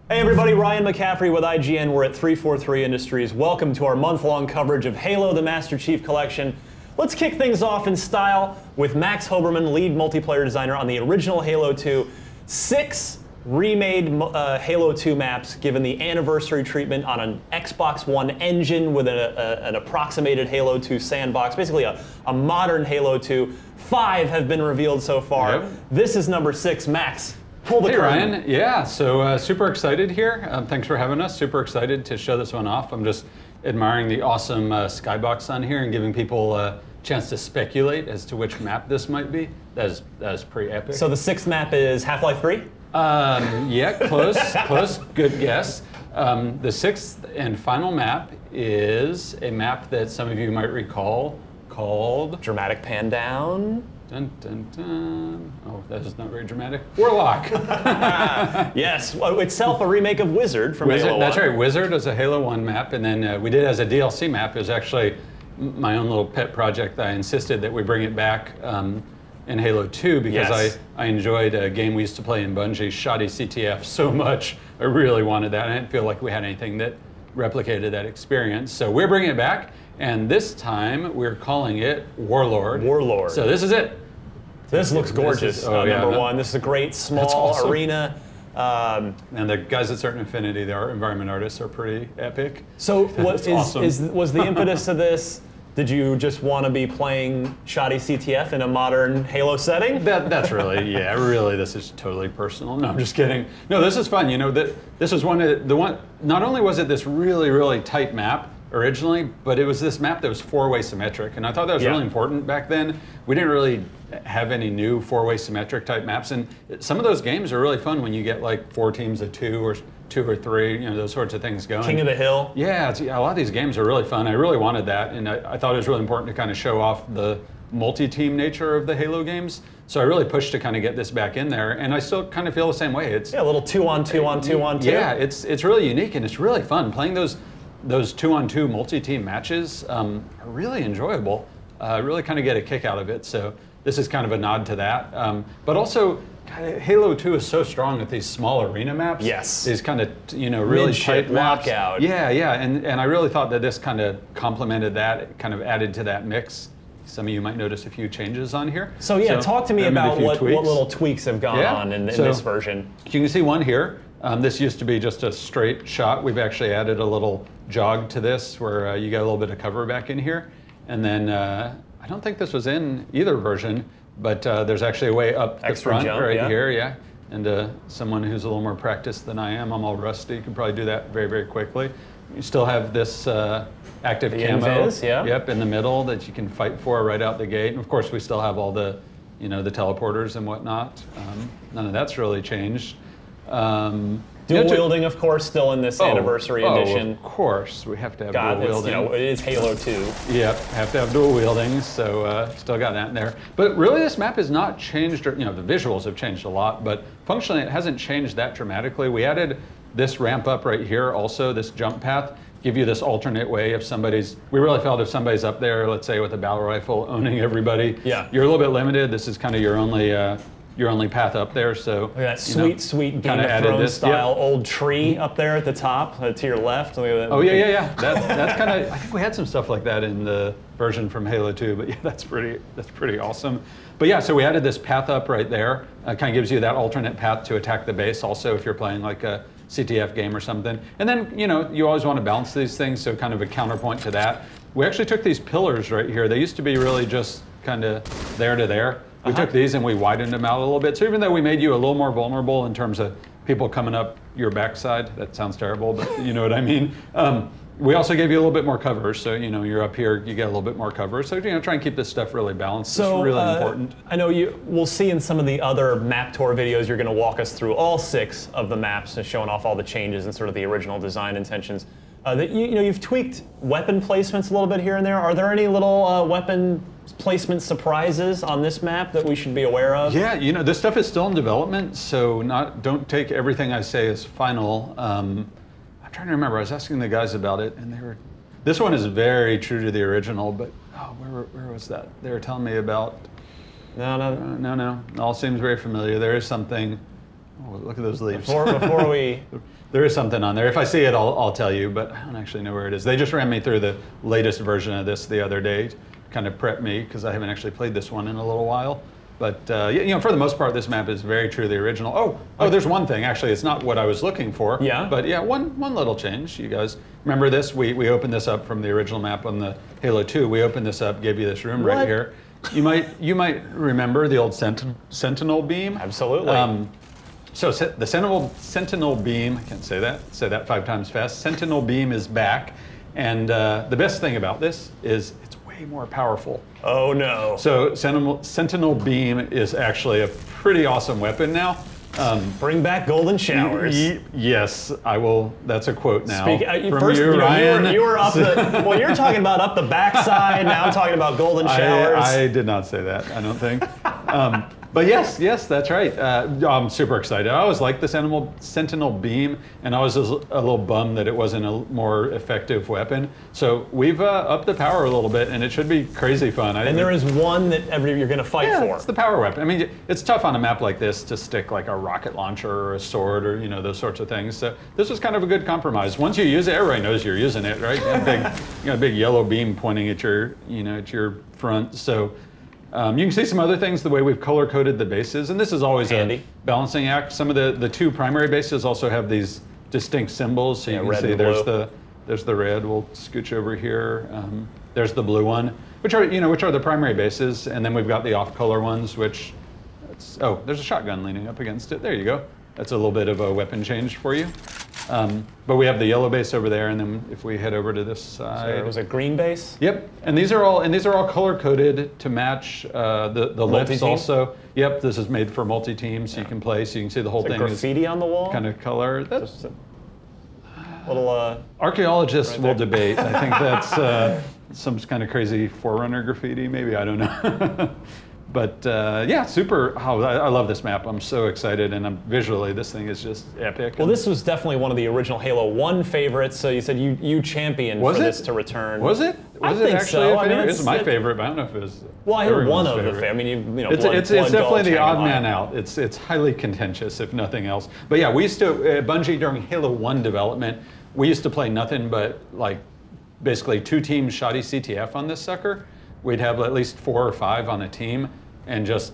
Hey everybody, Ryan McCaffrey with IGN. We're at 343 Industries. Welcome to our month-long coverage of Halo the Master Chief Collection. Let's kick things off in style with Max Hoberman, lead multiplayer designer on the original Halo 2. 6 remade Halo 2 maps given the anniversary treatment on an Xbox One engine with an approximated Halo 2 sandbox, basically a modern Halo 2. 5 have been revealed so far. Yep. This is number 6. Max, pull the Hey curtain. Ryan, yeah, so super excited here. Thanks for having us. Super excited to show this one off. I'm just admiring the awesome skybox on here and giving people a chance to speculate as to which map this might be. That is pretty epic. So the 6th map is Half-Life 3? Yeah, close, close, good guess. The 6th and final map is a map that some of you might recall called... Dramatic pan down. Dun, dun, dun. Oh, that is not very dramatic. Warlock. Yes, well, itself a remake of Wizard from Halo 1. That's right, Wizard was a Halo 1 map, and then we did it as a DLC map. It was actually my own little pet project that I insisted that we bring it back in Halo 2 because Yes. I enjoyed a game we used to play in Bungie, Shoddy CTF, so much. I really wanted that. I didn't feel like we had anything that replicated that experience. So we're bringing it back, and this time we're calling it Warlord. Warlord. So this is it. This looks gorgeous, number 1. This is a great small awesome. arena. And the guys at Certain Affinity, the environment artists, are pretty epic. So what awesome. was the impetus of this? Did you just want to be playing Shoddy CTF in a modern Halo setting? That's really, yeah, really, this is totally personal. No, I'm just kidding. No, this is fun. You know, this was not only was it this really, really tight map originally, but it was this map that was 4-way symmetric. And I thought that was really important back then. We didn't really have any new 4-way symmetric type maps. And some of those games are really fun when you get like 4 teams of 2 or 2 or 3, you know, those sorts of things going. King of the Hill. Yeah, a lot of these games are really fun. I really wanted that, and I thought it was really important to kind of show off the multi-team nature of the Halo games. So I really pushed to kind of get this back in there, and I still kind of feel the same way. It's a little 2-on-2-on-2-on-2. Yeah, it's really unique, and it's really fun. Playing those 2-on-2 multi-team matches are really enjoyable. Really kind of get a kick out of it. So this is kind of a nod to that. But also, Halo 2 is so strong with these small arena maps. Yes. These kind of, you know, really tight maps. lockout. Yeah, yeah, and I really thought that this kind of complemented that, it kind of added to that mix. Some of you might notice a few changes on here. So yeah, talk to me about what little tweaks have gone on in so, this version. You can see one here. This used to be just a straight shot. We've actually added a little jog to this where you get a little bit of cover back in here. And then I don't think this was in either version, but there's actually a way up the front jump, right here, yeah. And someone who's a little more practiced than I am, I'm all rusty, can probably do that very, very quickly. You still have this active camo, yep, in the middle that you can fight for right out the gate. And of course, we still have all the, you know, the teleporters and whatnot. None of that's really changed. Dual wielding, of course, still in this anniversary edition. Of course, we have to have dual wielding. You know, it is Halo 2. Yep, have to have dual wielding, so still got that in there. But really, this map has not changed. You know, the visuals have changed a lot, but functionally, it hasn't changed that dramatically. We added this ramp up right here, also this jump path, give you this alternate way if somebody's. We really felt if somebody's up there, let's say with a battle rifle, owning everybody. Yeah. You're a little bit limited. This is kind of your only path up there, so look at that sweet Game of Thrones style old tree up there at the top to your left. Oh yeah. That's kind of. I think we had some stuff like that in the version from Halo 2, but yeah, that's pretty awesome. But yeah, so we added this path up right there. Kind of gives you that alternate path to attack the base. Also, if you're playing like a CTF game or something, and then you know you always want to balance these things, so kind of a counterpoint to that. We actually took these pillars right here. They used to be really just kind of there to there. We took these and we widened them out a little bit. So even though we made you a little more vulnerable in terms of people coming up your backside, that sounds terrible, but you know what I mean. We also gave you a little bit more cover. So, you know, you're up here, you get a little bit more cover. So, you know, try and keep this stuff really balanced. So, it's really important. I know we'll see in some of the other map tour videos, you're going to walk us through all 6 of the maps and showing off all the changes and sort of the original design intentions. You've tweaked weapon placements a little bit here and there. Are there any little weapon placement surprises on this map that we should be aware of? Yeah, you know, this stuff is still in development, so don't take everything I say as final. I'm trying to remember, I was asking the guys about it, and this one is very true to the original, but where was that? They were telling me about, no, it all seems very familiar. There is something, Oh, look at those leaves. Before we... There is something on there. If I see it, I'll tell you, but I don't actually know where it is. They just ran me through the latest version of this the other day, to kind of prep me, because I haven't actually played this one in a little while. But you know, for the most part, this map is very true to the original. Oh, there's one thing. Actually, it's not what I was looking for. Yeah. But yeah, one little change. You guys remember this? We opened this up from the original map on the Halo 2. We opened this up, gave you this room right here. You might remember the old Sentinel beam. Absolutely. So the Sentinel beam, I can't say that 5 times fast. Sentinel beam is back, and the best thing about this is it's way more powerful. Oh no. So Sentinel beam is actually a pretty awesome weapon now. Bring back golden showers. Yes, I will. That's a quote now. From first, you, Ryan. You were up the. Well, you're talking about up the backside. Now I'm talking about golden showers. I did not say that. I don't think. But yes, that's right. I'm super excited. I always liked the Sentinel beam, and I was just a little bummed that it wasn't a more effective weapon. So we've upped the power a little bit, and it should be crazy fun. And there is one that you're going to fight for. It's the power weapon. I mean, it's tough on a map like this to stick like a rocket launcher or a sword or those sorts of things. So this was kind of a good compromise. Once you use it, everybody knows you're using it, right? A big yellow beam pointing at your front. So. You can see some other things, the way we've color-coded the bases, and this is always a balancing act. Some of the 2 primary bases also have these distinct symbols, so you can see there's the red. We'll scooch over here. There's the blue one, which are the primary bases, and then we've got the off-color ones, which there's a shotgun leaning up against it. There you go. That's a little bit of a weapon change for you. But we have the yellow base over there, and then if we head over to this side, so it was a green base. Yep, and these are all color coded to match the lifts also. Yep, this is made for multi-team, so you can play, so you can see the whole thing. Graffiti on the wall. Kind of color. That's a little. Archaeologists will debate. I think that's some kind of crazy Forerunner graffiti, maybe. I don't know. But yeah, super. I love this map. I'm so excited, and visually, this thing is just epic. Well, this was definitely one of the original Halo 1 favorites. So you said you championed for this to return. Was it? Was it actually a favorite? It's my favorite, but I don't know if it was. Well, I heard one of the favorites. I mean, it's definitely the odd man out. It's highly contentious, if nothing else. But yeah, we used to Bungie during Halo 1 development. We used to play nothing but like basically 2 teams shoddy CTF on this sucker. We'd have at least 4 or 5 on a team, and just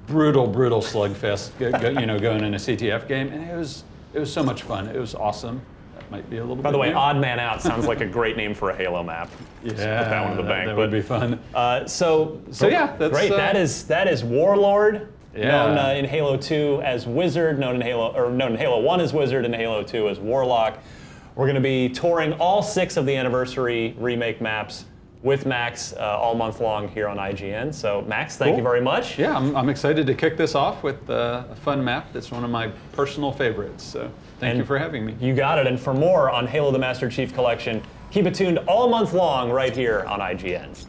brutal slugfest, going in a CTF game, and it was so much fun. It was awesome. That might be a little. By the way, Odd Man Out sounds like a great name for a Halo map. Yeah, put that one in the bank. That would be fun. So yeah, that's great. That is Warlord. Yeah. Known in Halo 2 as Wizard, known in Halo 1 as Wizard, and Halo 2 as Warlock. We're going to be touring all 6 of the anniversary remake maps with Max all month long here on IGN. So Max, thank you very much. Yeah, I'm excited to kick this off with a fun map that's one of my personal favorites. So thank you for having me. You got it. And for more on Halo the Master Chief Collection, keep it tuned all month long right here on IGN.